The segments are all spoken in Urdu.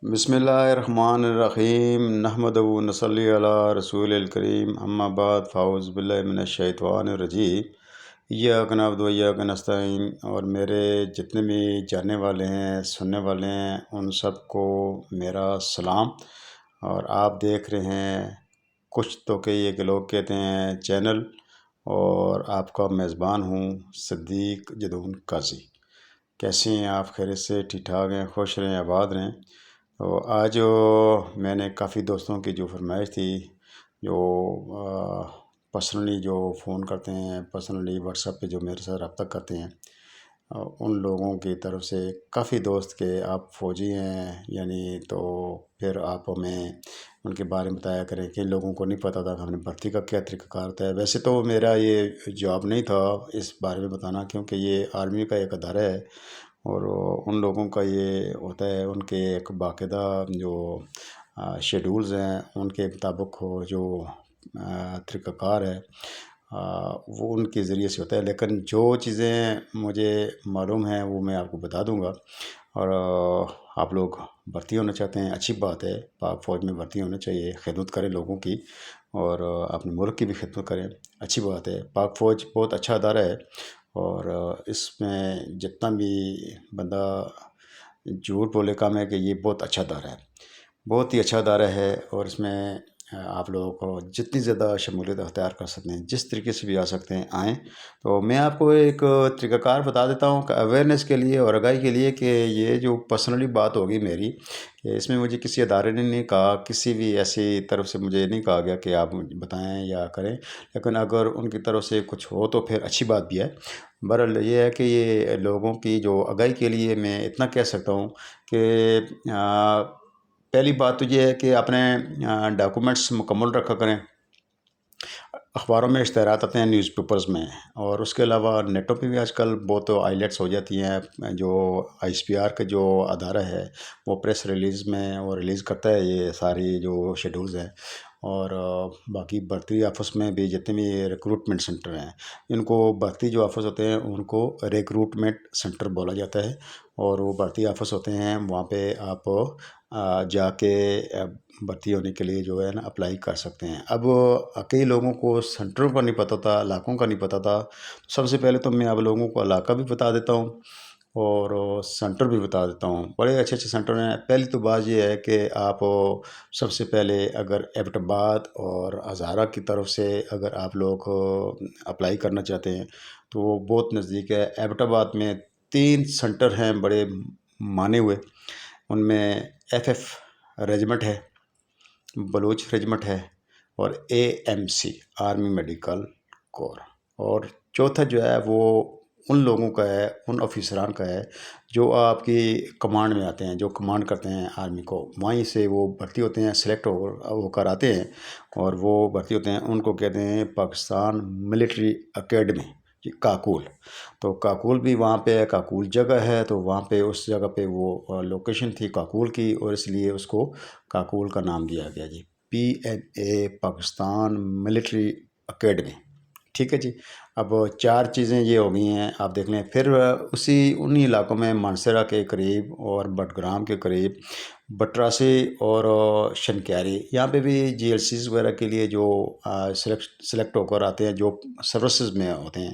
بسم اللہ الرحمن الرحیم نحمد و نصلی علی رسول الکریم اما بعد فاعوذ باللہ من الشیطان الرجیم ایاک نعبد و ایاک نستعین۔ اور میرے جتنے بھی جاننے والے ہیں سننے والے ہیں ان سب کو میرا سلام۔ اور آپ دیکھ رہے ہیں کچھ تو کئی ایک لوگ کہتے ہیں چینل، اور آپ کا میزبان ہوں صدیق جدون قاضی۔ کیسے ہیں آپ؟ خیریت سے ٹھیک ٹھاک ہیں؟ خوش رہیں، آباد رہیں۔ تو آج میں نے کافی دوستوں کی جو فرمائش تھی، جو پرسنلی جو فون کرتے ہیں، پرسنلی واٹس ایپ پہ جو میرے ساتھ رابطہ کرتے ہیں، ان لوگوں کی طرف سے کافی دوست کہ آپ فوجی ہیں، یعنی تو پھر آپ ہمیں ان کے بارے میں بتایا کریں کہ ان لوگوں کو نہیں پتہ تھا کہ ہم نے بھرتی کا کیا طریقہ کار ہوتا ہے۔ ویسے تو میرا یہ جواب نہیں تھا اس بارے میں بتانا، کیونکہ یہ آرمی کا ایک ادارہ ہے اور ان لوگوں کا یہ ہوتا ہے، ان کے ایک باقاعدہ جو شیڈولز ہیں ان کے مطابق جو طریقہ کار ہے وہ ان کے ذریعے سے ہوتا ہے۔ لیکن جو چیزیں مجھے معلوم ہیں وہ میں آپ کو بتا دوں گا۔ اور آپ لوگ بھرتی ہونا چاہتے ہیں، اچھی بات ہے، پاک فوج میں بھرتی ہونا چاہیے، خدمت کریں لوگوں کی اور اپنے ملک کی بھی خدمت کریں، اچھی بات ہے۔ پاک فوج بہت اچھا ادارہ ہے، اور اس میں جتنا بھی بندہ جھوٹ بولے کام ہے کہ یہ بہت اچھا ادارہ ہے، بہت ہی اچھا ادارہ ہے۔ اور اس میں آپ لوگوں کو جتنی زیادہ شمولیت اختیار کر سکتے ہیں، جس طریقے سے بھی آ سکتے ہیں آئیں۔ تو میں آپ کو ایک طریقہ کار بتا دیتا ہوں کہ اویئرنیس کے لیے اور آگاہی کے لیے، کہ یہ جو پرسنلی بات ہوگی میری، کہ اس میں مجھے کسی ادارے نے نہیں کہا، کسی بھی ایسی طرف سے مجھے نہیں کہا گیا کہ آپ بتائیں یا کریں، لیکن اگر ان کی طرف سے کچھ ہو تو پھر اچھی بات بھی ہے۔ بہرحال یہ ہے کہ یہ لوگوں کی جو آگاہی کے لیے میں اتنا کہہ سکتا ہوں کہ پہلی بات تو یہ ہے کہ اپنے ڈاکومنٹس مکمل رکھا کریں۔ اخباروں میں اشتہارات آتے ہیں، نیوز پیپرز میں، اور اس کے علاوہ نیٹوں پہ بھی آج کل بہت آئیلیٹس ہو جاتی ہیں۔ جو آئی ایس پی آر کا جو ادارہ ہے وہ پریس ریلیز میں وہ ریلیز کرتا ہے یہ ساری جو شیڈولز ہیں۔ اور باقی بھرتی آفس میں بھی جتنے بھی ریکروٹمنٹ سینٹر ہیں، ان کو بھرتی جو آفس ہوتے ہیں ان کو ریکروٹمنٹ سینٹر بولا جاتا ہے، اور وہ بھرتی آفس ہوتے ہیں، وہاں پہ آپ جا کے بھرتی ہونے کے لیے جو ہے نا اپلائی کر سکتے ہیں۔ اب کئی لوگوں کو سینٹروں کا نہیں پتہ تھا، علاقوں کا نہیں پتہ تھا۔ سب سے پہلے تو میں اب لوگوں کو علاقہ بھی بتا دیتا ہوں اور سینٹر بھی بتا دیتا ہوں۔ بڑے اچھے اچھے سینٹر ہیں۔ پہلی تو بات یہ ہے کہ آپ سب سے پہلے اگر ایبٹ آباد اور ہزارہ کی طرف سے اگر آپ لوگ اپلائی کرنا چاہتے ہیں تو وہ بہت نزدیک ہے۔ ایبٹ آباد میں 3 سینٹر ہیں بڑے مانے ہوئے، ان میں ایف ریجمنٹ ہے، بلوچ ریجمنٹ ہے، اور AMC آرمی میڈیکل کور، اور چوتھا جو ہے وہ ان لوگوں کا ہے، ان آفیسران کا ہے جو آپ کی کمانڈ میں آتے ہیں، جو کمانڈ کرتے ہیں آرمی کو، وہیں سے وہ بھرتی ہوتے ہیں، سلیکٹ ہو کر آتے ہیں اور وہ بھرتی ہوتے ہیں۔ ان کو کہتے ہیں پاکستان ملٹری اکیڈمی، کاکول۔ تو کاکول بھی وہاں پہ ہے، کاکول جگہ ہے، تو وہاں پہ اس جگہ پہ وہ لوکیشن تھی کاکول کی، اور اس لیے اس کو کاکول کا نام دیا گیا جی، PMA پاکستان ملٹری اکیڈمی۔ ٹھیک ہے جی۔ اب 4 چیزیں یہ ہو گئی ہیں، آپ دیکھ لیں۔ پھر انہی علاقوں میں مانسہرہ کے قریب اور بٹگرام کے قریب بٹراسی اور شنکیاری، یہاں پہ بھی GLCs وغیرہ کے لیے جو سلیکٹ ہو کر آتے ہیں، جو سروسز میں ہوتے ہیں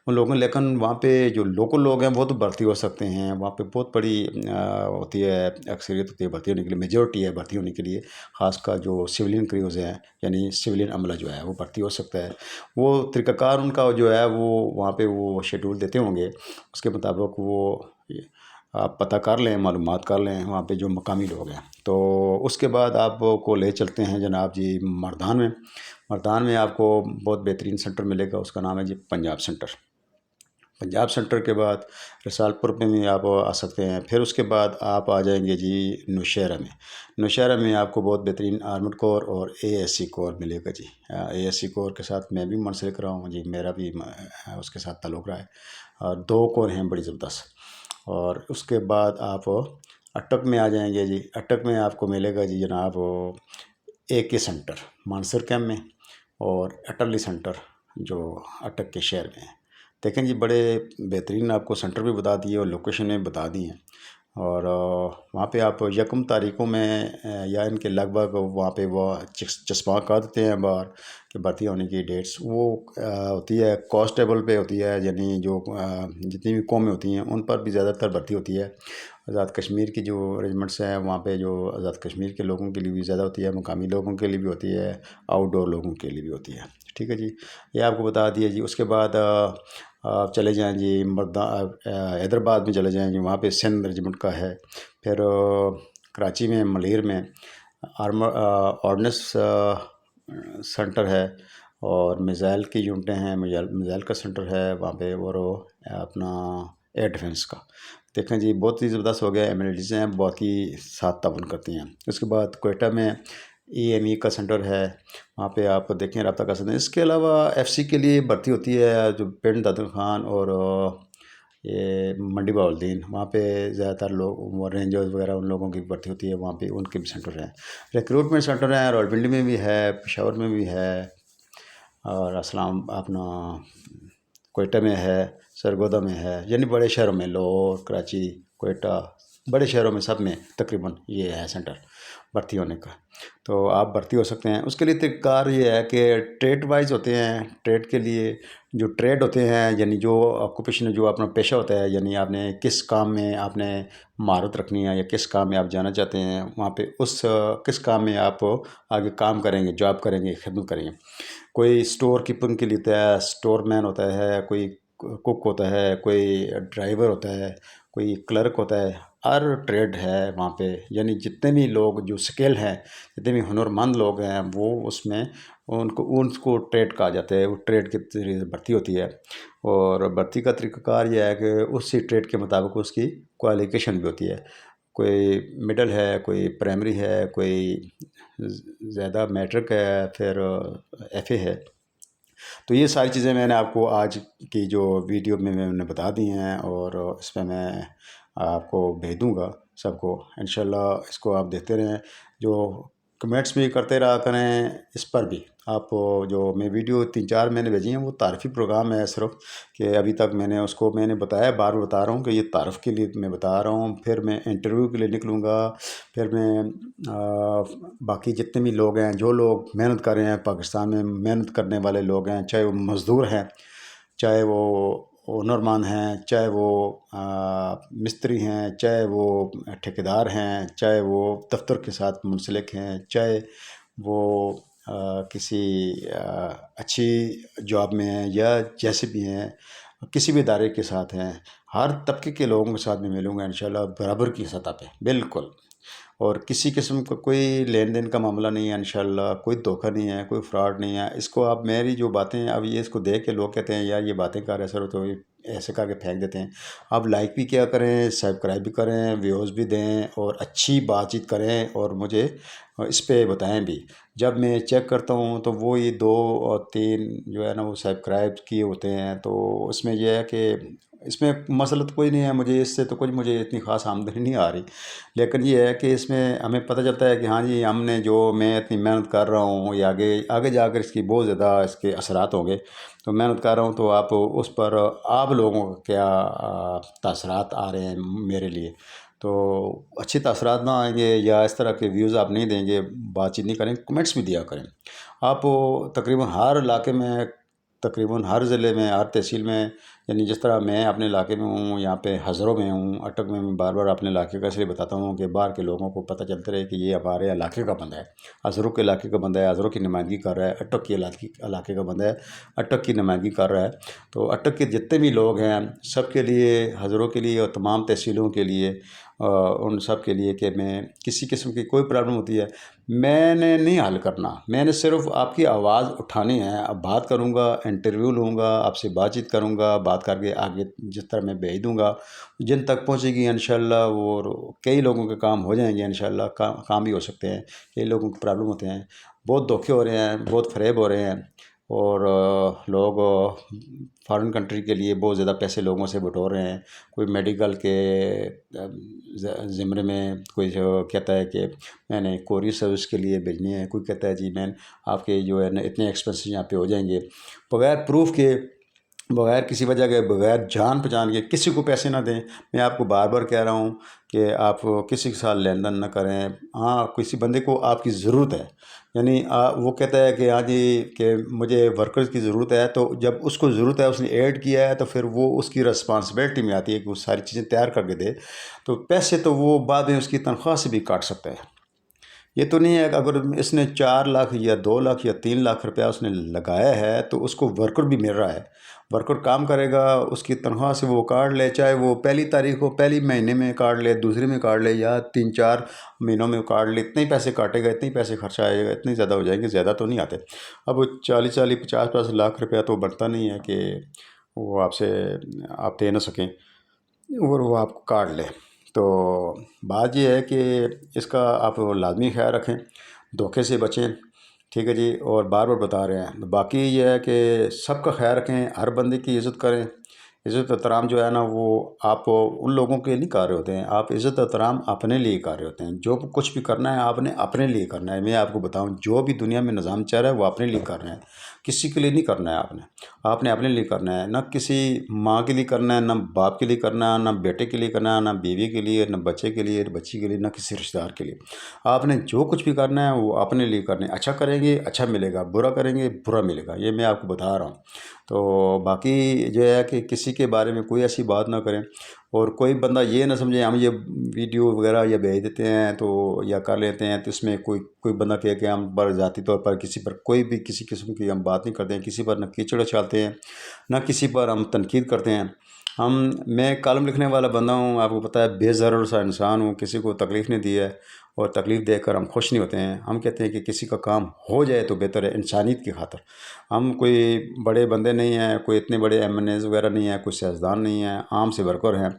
ان لوگوں، لیکن وہاں پہ جو لوکل لوگ ہیں وہ تو بھرتی ہو سکتے ہیں۔ وہاں پہ بہت بڑی ہوتی ہے، اکثریت ہوتی ہے بھرتی ہونے کے لیے، میجورٹی ہے بھرتی ہونے کے لیے، خاص کر جو سویلین کریوز ہیں، یعنی سویلین عملہ جو ہے وہ بھرتی ہو سکتا ہے۔ وہ طریقہ کار ان کا جو ہے وہ وہاں پہ وہ شیڈول دیتے ہوں گے، اس کے مطابق وہ آپ پتہ کر لیں، معلومات کر لیں وہاں پہ جو مقامی لوگ ہیں۔ تو اس کے بعد آپ کو لے چلتے ہیں جناب جی مردان میں۔ مردان میں آپ کو بہت بہترین سینٹر ملے گا، اس کا نام ہے جی پنجاب سینٹر۔ پنجاب سینٹر کے بعد رسال پور میں بھی آپ آ سکتے ہیں۔ پھر اس کے بعد آپ آ جائیں گے جی نوشہرہ میں۔ نوشہرہ میں آپ کو بہت بہترین آرمڈ کور اور ASC کور ملے گا جی۔ ASC کور کے ساتھ میں بھی منسلک رہا ہوں جی، میرا بھی اس کے ساتھ تعلق رہا ہے، اور 2 کور ہیں بڑی زبردست۔ اور اس کے بعد آپ اٹک میں آ جائیں گے جی۔ اٹک میں آپ کو ملے گا جی جناب AK سینٹر مانسر کیمپ میں، اور اٹلی سینٹر جو اٹک کے شہر میں ہے۔ دیکھیں جی، بڑے بہترین آپ کو سینٹر بھی بتا دیے اور لوکیشن بھی بتا دی ہیں۔ اور وہاں پہ آپ یکم تاریخوں میں یا ان کے لگ بھگ وہاں پہ وہ چسپاں کر دیتے ہیں باہر کہ بھرتی ہونے کی ڈیٹس وہ ہوتی ہے کانسٹیبل پہ ہوتی ہے، یعنی جو جتنی بھی قومیں ہوتی ہیں ان پر بھی زیادہ تر بھرتی ہوتی ہے۔ آزاد کشمیر کی جو ارینجمنٹس ہیں وہاں پہ جو آزاد کشمیر کے لوگوں کے لیے بھی زیادہ ہوتی ہے، مقامی لوگوں کے لیے بھی ہوتی ہے، آؤٹ ڈور لوگوں کے لیے بھی ہوتی ہے۔ ٹھیک ہے جی، یہ آپ کو بتا دیا جی۔ اس کے بعد آپ چلے جائیں جی حیدرآباد میں چلے جائیں جی، وہاں پہ سندھ ریجمنٹ کا ہے۔ پھر کراچی میں ملیر میں آرڈننس سینٹر ہے، اور میزائل کی یونٹیں ہیں، میزائل کا سینٹر ہے وہاں پہ، اور اپنا ایئر ڈیفنس کا۔ دیکھیں جی بہت ہی زبردست ہو گیا، ایمنٹیز ہیں بہت ہی ساتھ تعاون کرتی ہیں۔ اس کے بعد کوئٹہ میں EME کا سینٹر ہے، وہاں پہ آپ دیکھیں رابطہ کر سکتے ہیں۔ اس کے علاوہ FC کے لیے بھرتی ہوتی ہے جو پنڈ دادر خان اور یہ منڈی بہاؤالدین، وہاں پہ زیادہ تر لوگ رینجرز وغیرہ ان لوگوں کی بھرتی ہوتی ہے، وہاں پہ ان کے بھی سینٹر ہیں۔ ریکروٹمنٹ سینٹر ہیں راولپنڈی میں بھی ہے، پشاور میں بھی ہے، اور اپنا کوئٹہ میں ہے، سرگودا میں ہے، یعنی بڑے شہروں میں لاہور، کراچی، کوئٹہ، بڑے شہروں میں سب میں تقریباً یہ ہے سینٹر بھرتی ہونے کا، تو آپ بھرتی ہو سکتے ہیں۔ اس کے لیے طریقہ کار یہ ہے کہ ٹریڈ وائز ہوتے ہیں، ٹریڈ کے لیے جو ٹریڈ ہوتے ہیں، یعنی جو آکوپیشن جو اپنا پیشہ ہوتا ہے، یعنی آپ نے کس کام میں آپ نے مہارت رکھنی ہے یا کس کام میں آپ جانا چاہتے ہیں، وہاں پہ اس کس کام میں آپ آگے کام کریں گے، جاب کریں گے، خدمت کریں گے۔ کوئی اسٹور کیپنگ کے لیے ہوتا ہے، اسٹور مین ہوتا ہے، کوئی کوک ہوتا ہے، کوئی ڈرائیور ہوتا ہے، کوئی کلرک ہوتا ہے، ہر ٹریڈ ہے وہاں پہ، یعنی جتنے بھی لوگ جو سکل ہیں، جتنے بھی ہنرمند لوگ ہیں وہ اس میں ان کو ٹریڈ کہا جاتا ہے، وہ ٹریڈ کے ذریعے بھرتی ہوتی ہے۔ اور بھرتی کا طریقہ کار یہ ہے کہ اسی ٹریڈ کے مطابق اس کی کوالیفیکیشن بھی ہوتی ہے، کوئی مڈل ہے، کوئی پرائمری ہے، کوئی زیادہ میٹرک ہے، پھر FA ہے۔ تو یہ ساری چیزیں میں نے آپ کو آج کی جو ویڈیو میں نے بتا دی ہیں، اور اس پہ میں آپ کو بھیج دوں گا سب کو، انشاءاللہ اس کو آپ دیکھتے رہیں، جو کمنٹس بھی کرتے رہا کریں اس پر بھی۔ آپ جو میں ویڈیو 3-4 میں نے بھیجی ہیں وہ تعارفی پروگرام ہے صرف، کہ ابھی تک میں نے اس کو میں نے بتایا، بار بار بتا رہا ہوں کہ یہ تعارف کے لیے میں بتا رہا ہوں، پھر میں انٹرویو کے لیے نکلوں گا، پھر میں باقی جتنے بھی لوگ ہیں، جو لوگ محنت کر رہے ہیں پاکستان میں، محنت کرنے والے لوگ ہیں، چاہے وہ مزدور ہیں، چاہے وہ ہنرمند ہیں، چاہے وہ مستری ہیں، چاہے وہ ٹھیکیدار ہیں، چاہے وہ دفتر کے ساتھ منسلک ہیں، چاہے وہ کسی اچھی جاب میں ہیں، یا جیسے بھی ہیں، کسی بھی ادارے کے ساتھ ہیں، ہر طبقے کے لوگوں کے ساتھ میں ملوں گا انشاءاللہ برابر کی سطح پہ، بالکل۔ اور کسی قسم کا کوئی لین دین کا معاملہ نہیں ہے انشاءاللہ، کوئی دھوکہ نہیں ہے، کوئی فراڈ نہیں ہے۔ اس کو آپ میری جو باتیں اب یہ اس کو دیکھ کے لوگ کہتے ہیں یار یہ باتیں کر ایسا تو ایسے کر کے پھینک دیتے ہیں۔ آپ لائک بھی کیا کریں، سبسکرائب بھی کریں، ویوز بھی دیں، اور اچھی بات چیت کریں، اور مجھے اس پہ بتائیں بھی۔ جب میں چیک کرتا ہوں تو وہ یہ 2 اور 3 جو ہے نا وہ سبسکرائب کیے ہوتے ہیں، تو اس میں یہ ہے کہ اس میں مسئلہ تو کوئی نہیں ہے، مجھے اس سے تو کچھ مجھے اتنی خاص آمدنی نہیں آ رہی، لیکن یہ ہے کہ اس میں ہمیں پتہ چلتا ہے کہ ہاں جی ہم نے جو میں اتنی محنت کر رہا ہوں، یہ آگے جا کر اس کی بہت زیادہ اس کے اثرات ہوں گے، تو محنت کر رہا ہوں، تو آپ اس پر آپ لوگوں کا کیا تاثرات آ رہے ہیں میرے لیے، تو اچھے تاثرات نہ آئیں گے یا اس طرح کے ویوز آپ نہیں دیں گے، بات چیت نہیں کریں، کمنٹس بھی دیا کریں۔ آپ تقریباً ہر علاقے میں، تقریباً ہر ضلع میں، ہر تحصیل میں، یعنی جس طرح میں اپنے علاقے میں ہوں، یہاں پہ ہزروں میں ہوں، اٹک میں بار بار اپنے علاقے کا اس لیے بتاتا ہوں کہ باہر کے لوگوں کو پتہ چلتا رہے کہ یہ ہمارے علاقے کا بندہ ہے، ہزروں کے علاقے کا بندہ ہے، ہزروں کی نمائندگی کر رہا ہے، اٹک کے علاقے کا بندہ ہے، اٹک کی نمائندگی کر رہا ہے۔ تو اٹک کے جتنے بھی لوگ ہیں سب کے لیے، ہزروں کے لیے اور تمام تحصیلوں کے لیے، ان سب کے لیے کہ میں کسی قسم کی کوئی پرابلم ہوتی ہے میں نے نہیں حل کرنا، میں نے صرف آپ کی آواز اٹھانی ہے۔ اب بات کروں گا، انٹرویو لوں گا، آپ سے بات چیت کروں گا، بات کر کے آگے جس طرح میں بھیج دوں گا جن تک پہنچے گی انشاءاللہ، وہ کئی لوگوں کے کام ہو جائیں گے انشاءاللہ، کام بھی ہو سکتے ہیں۔ کئی لوگوں کو پرابلم ہوتے ہیں، بہت دھوکے ہو رہے ہیں، بہت فریب ہو رہے ہیں، اور لوگ فارن کنٹری کے لیے بہت زیادہ پیسے لوگوں سے بٹور رہے ہیں۔ کوئی میڈیکل کے زمرے میں، کوئی جو کہتا ہے کہ میں نے کوریئر سروس کے لیے بھیجنی ہے، کوئی کہتا ہے جی آپ کے جو ہے نا اتنے ایکسپنسز یہاں پہ ہو جائیں گے، بغیر پروف کے بغیر کسی وجہ کے، بغیر جان پہچان کے کسی کو پیسے نہ دیں۔ میں آپ کو بار بار کہہ رہا ہوں کہ آپ کسی کے ساتھ لین دین نہ کریں۔ ہاں کسی بندے کو آپ کی ضرورت ہے، یعنی وہ کہتا ہے کہ ہاں جی کہ مجھے ورکرز کی ضرورت ہے، تو جب اس کو ضرورت ہے، اس نے ایڈ کیا ہے، تو پھر وہ اس کی رسپانسبلٹی میں آتی ہے کہ وہ ساری چیزیں تیار کر کے دے۔ تو پیسے تو وہ بعد میں اس کی تنخواہ سے بھی کاٹ سکتا ہے۔ یہ تو نہیں ہے کہ اگر اس نے 4 لاکھ یا 2 لاکھ یا 3 لاکھ روپیہ اس نے لگایا ہے تو اس کو ورکر بھی مل رہا ہے، ورکر کام کرے گا، اس کی تنخواہ سے وہ کاٹ لے، چاہے وہ پہلی تاریخ کو، پہلی مہینے میں کاٹ لے، دوسرے میں کاٹ لے، یا 3 4 مہینوں میں کاٹ لے، اتنے ہی پیسے کاٹے گا، اتنے ہی پیسے خرچہ آئے گا، اتنے زیادہ ہو جائیں گے، زیادہ تو نہیں آتے۔ اب 40 40 50 50 لاکھ روپیہ تو بنتا نہیں ہے کہ وہ آپ دے نہ سکیں اور وہ آپ کو کاٹ لے۔ تو بات یہ ہے کہ اس کا آپ لازمی خیال رکھیں، دھوکے سے بچیں، ٹھیک ہے جی۔ اور بار بار بتا رہے ہیں، باقی یہ ہے کہ سب کا خیال رکھیں، ہر بندے کی عزت کریں۔ عزت احترام جو ہے نا، وہ آپ ان لوگوں کے نہیں کر رہے ہوتے ہیں، آپ عزت احترام اپنے لیے کر رہے ہوتے ہیں۔ جو کچھ بھی کرنا ہے آپ نے اپنے لیے کرنا ہے۔ میں آپ کو بتاؤں، جو بھی دنیا میں نظام چل رہا ہے وہ اپنے لیے کر رہے ہیں، کسی کے لیے نہیں کرنا ہے۔ آپ نے اپنے لیے کرنا ہے، نہ کسی ماں کے لیے کرنا ہے، نہ باپ کے لیے کرنا ہے، نہ بیٹے کے لیے کرنا ہے، نہ بیوی کے لیے، نہ بچے کے لیے، بچی کے لیے، نہ کسی رشتہ دار کے لیے۔ آپ نے جو کچھ بھی کرنا ہے وہ اپنے لیے کرنا ہے۔ اچھا کریں گے اچھا ملے گا، برا کریں گے برا ملے گا، یہ میں آپ کو بتا رہا ہوں۔ تو باقی جو ہے کہ کسی کے بارے میں کوئی ایسی بات نہ کریں، اور کوئی بندہ یہ نہ سمجھے ہم یہ ویڈیو وغیرہ یا بھیج دیتے ہیں تو یا کر لیتے ہیں تو اس میں کوئی بندہ کہے کہ ہم پر ذاتی طور پر کسی پر کوئی بھی کسی قسم کی ہم بات نہیں کرتے ہیں، کسی پر نہ کیچڑ اچھالتے ہیں، نہ کسی پر ہم تنقید کرتے ہیں۔ میں کالم لکھنے والا بندہ ہوں، آپ کو پتہ ہے، بے ضرر سا انسان ہوں، کسی کو تکلیف نہیں دی ہے، اور تکلیف دے کر ہم خوش نہیں ہوتے ہیں۔ ہم کہتے ہیں کہ کسی کا کام ہو جائے تو بہتر ہے، انسانیت کی خاطر۔ ہم کوئی بڑے بندے نہیں ہیں، کوئی اتنے بڑے ایم این ایز وغیرہ نہیں ہیں، کوئی سیاستدان نہیں ہیں، عام سے ورکر ہیں،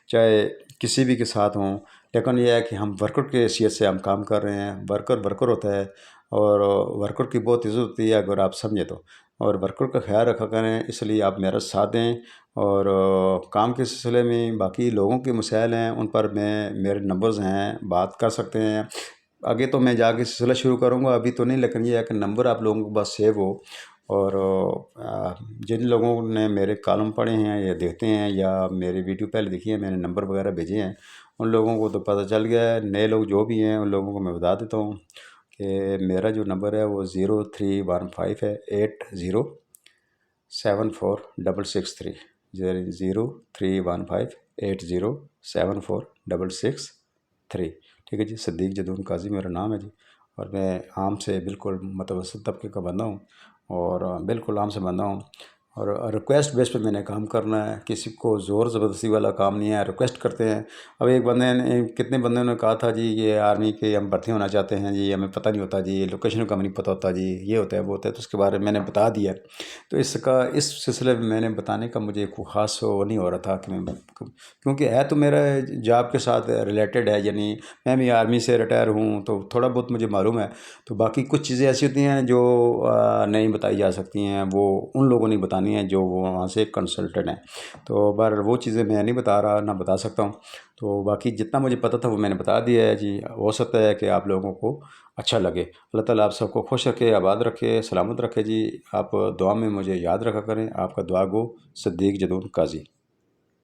چاہے کسی بھی کے ساتھ ہوں۔ لیکن یہ ہے کہ ہم ورکر کی حیثیت سے ہم کام کر رہے ہیں۔ ورکر ہوتا ہے، اور ورکر کی بہت عزت ہوتی ہے اگر آپ سمجھیں تو، اور ورکر کا خیال رکھا کریں۔ اس لیے آپ میرا ساتھ دیں، اور کام کے سلسلے میں باقی لوگوں کے مسائل ہیں، ان پر میرے نمبرز ہیں، بات کر سکتے ہیں۔ آگے تو میں جا کے سلسلہ شروع کروں گا، ابھی تو نہیں، لیکن یہ ہے کہ نمبر آپ لوگوں کے پاس سیو ہو، اور جن لوگوں نے میرے کالم پڑھے ہیں یا دیکھتے ہیں یا میری ویڈیو پہلے دیکھی ہے، میں نے نمبر وغیرہ بھیجے ہیں، ان لوگوں کو تو پتہ چل گیا ہے۔ نئے لوگ جو بھی ہیں ان لوگوں کو میں بتا دیتا ہوں کہ میرا جو نمبر ہے وہ 0315 ہے 80746663، 031580746663، ٹھیک ہے جی۔ صدیق جدون قاضی میرا نام ہے جی، اور میں عام سے بالکل متوسط طبقے کا بندہ ہوں، اور بالکل عام سے بندہ ہوں، اور ریکویسٹ بیس پہ میں نے کام کرنا ہے، کسی کو زور زبردستی والا کام نہیں ہے، ریکویسٹ کرتے ہیں۔ اب ایک بندے نے، کتنے بندوں نے کہا تھا جی یہ آرمی کے ہم بھرتی ہونا چاہتے ہیں جی، ہمیں پتہ نہیں ہوتا جی، لوکیشن کا نہیں پتہ ہوتا جی، یہ ہوتا ہے وہ ہوتا ہے، تو اس کے بارے میں نے بتا دیا۔ تو اس سلسلے میں نے بتانے کا مجھے کوئی خاص وہ نہیں ہو رہا تھا کہ کیونکہ ہے تو میرا جاب کے ساتھ ریلیٹڈ ہے، یعنی میں بھی آرمی سے ریٹائر ہوں، تو تھوڑا بہت مجھے معلوم ہے۔ تو باقی کچھ چیزیں ایسی ہوتی ہیں جو نہیں بتائی جا سکتی ہیں، وہ ان لوگوں نے بتانی ہیں جو وہاں سے کنسلٹنٹ ہیں۔ تو بہرحال وہ چیزیں میں نہیں بتا رہا، نہ بتا سکتا ہوں۔ تو باقی جتنا مجھے پتہ تھا وہ میں نے بتا دیا ہے جی۔ ہو سکتا ہے کہ آپ لوگوں کو اچھا لگے۔ اللہ تعالیٰ آپ سب کو خوش رکھے، آباد رکھے، سلامت رکھے جی۔ آپ دعا میں مجھے یاد رکھا کریں۔ آپ کا دعا گو صدیق جدون قاضی۔